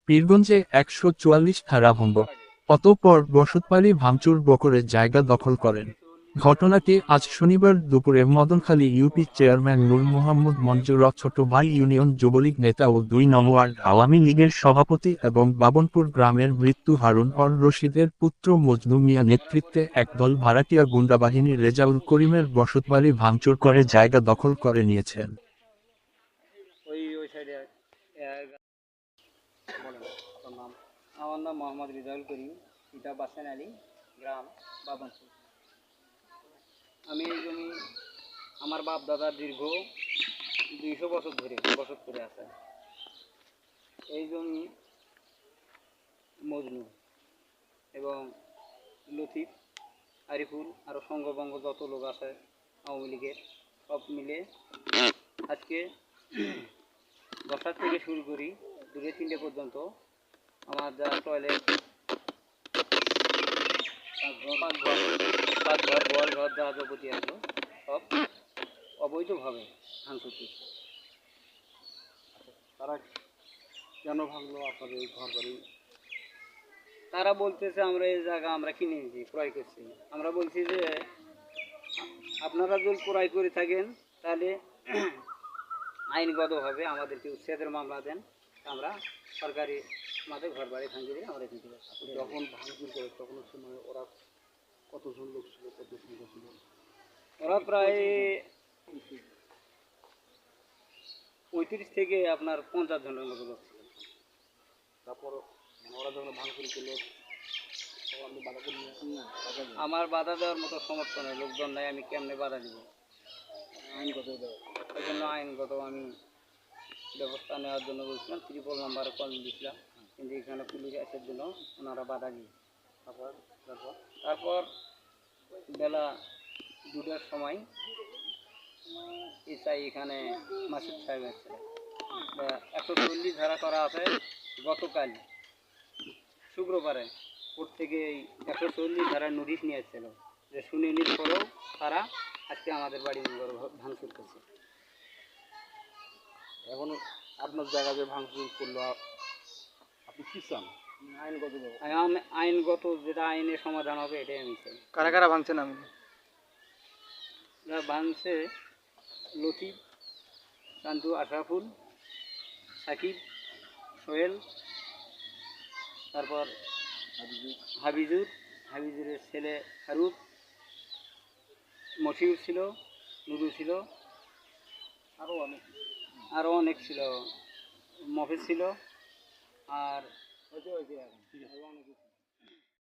পীরগঞ্জে ১৪৪ ধারা ভঙ্গ, অতঃপর বসতবাড়ি ভাঙচুর বকরে জায়গা দখল করেন। ঘটনাটি আজ শনিবার দুপুরে মদনখালী ইউপি চেয়ারম্যান নূর মোহাম্মদ মঞ্জুর ছোট ভাই ইউনিয়ন যুবলীগ নেতা ও ২ নং ওয়ার্ড আওয়ামী লীগের সভাপতি এবং বাবনপুর গ্রামের মৃত্যু হারুন অর রশিদের পুত্র মজনু মিয়া নেতৃত্বে একদল ভাড়াটিয়া গুন্ডাবাহিনী রেজাউল করিমের বসতবাড়ি ভাঙচুর করে জায়গা দখল করে নিয়েছেন। আমার নাম মোহাম্মদ রিজাউল করিম, পিতা বাসেন আলী, গ্রাম বাবনপুর। আমি এই জমি আমার বাপ দাদার দীর্ঘ ২০০ বছর ধরে বসত করে আছে। এই জমি মজনু এবং লতিফ, আরিফুল আরও সঙ্গবঙ্গ যত লোক আছে আওয়ামী লীগের সব মিলে আজকে ১০টা থেকে শুরু করি ২-৩টে পর্যন্ত আমার যা টয়লেট, পাকঘর, গোয়াল ঘর যা যাবতীয় আছে সব অবৈধভাবে ভাঙচুর করছে। তারা কেন ভাঙলো আপনাদের এই ঘর বাড়ি? তারা বলতেছে আমরা এই জায়গা আমরা কিনে নিয়েছি, ক্রয় করছি। আমরা বলছি যে আপনারা যদি ক্রয় করে থাকেন তাহলে আইনগতভাবে আমাদেরকে উচ্ছেদের মামলা দেন, আমরা সরকারি আমাদের ঘর বাড়ি ভাঙিয়ে দিলে আমরা এখান থেকে। যখন ভাঙচুর করে তখন সময় ওরা কতজন লোক ছিল, কত সংখ্যা ছিল? ওরা প্রায় ৩৫ থেকে আপনার ৫০ জনের মতো লোক ছিল। তারপর ওরা যখন ভাঙচুর করলো তখন আপনি বাধা করে নিয়ে আসেন না? আমার বাধা দেওয়ার মতো সমর্থন নেই, লোকজন নাই, আমি কেমনে বাধা দিব? আইনগত দেওয়া। ওই জন্য আইনগত আমি ব্যবস্থা নেওয়ার জন্য বলছিলাম, ৩৩ নম্বরে কল দিয়েছিলাম, কিন্তু এখানে পুলিশ আসার জন্য ওনারা বাধা দিয়ে। তারপর তারপর বেলা ২টার সময় এসআই এখানে মাসুদ সাহেব এসেছিল। ১৪০ ধারা করা আছে গতকাল শুক্রবারে, কোর্ট থেকে এই ১৪০ ধারার নোটিশ নিয়ে এসেছিল যে শুনানির পরেও তারা আজকে আমাদের বাড়ি ভাঙচুর করছে। এখন আপনার জায়গা যে ভাঙচুর করলো আপনি কী চান? আইনগত যেটা আইনের সমাধান হবে এটাই আমি চাই। কারা কারা ভাঙছেন? আমি ভাঙছে লতিফ, চান্দু, আশরাফুল, সাকিব, সোহেল, তারপর হাবিজুরের ছেলে ফারুক, মশিউর ছিল, নুরু ছিল, আরও অনেক ছিল, মফিজ ছিল, আর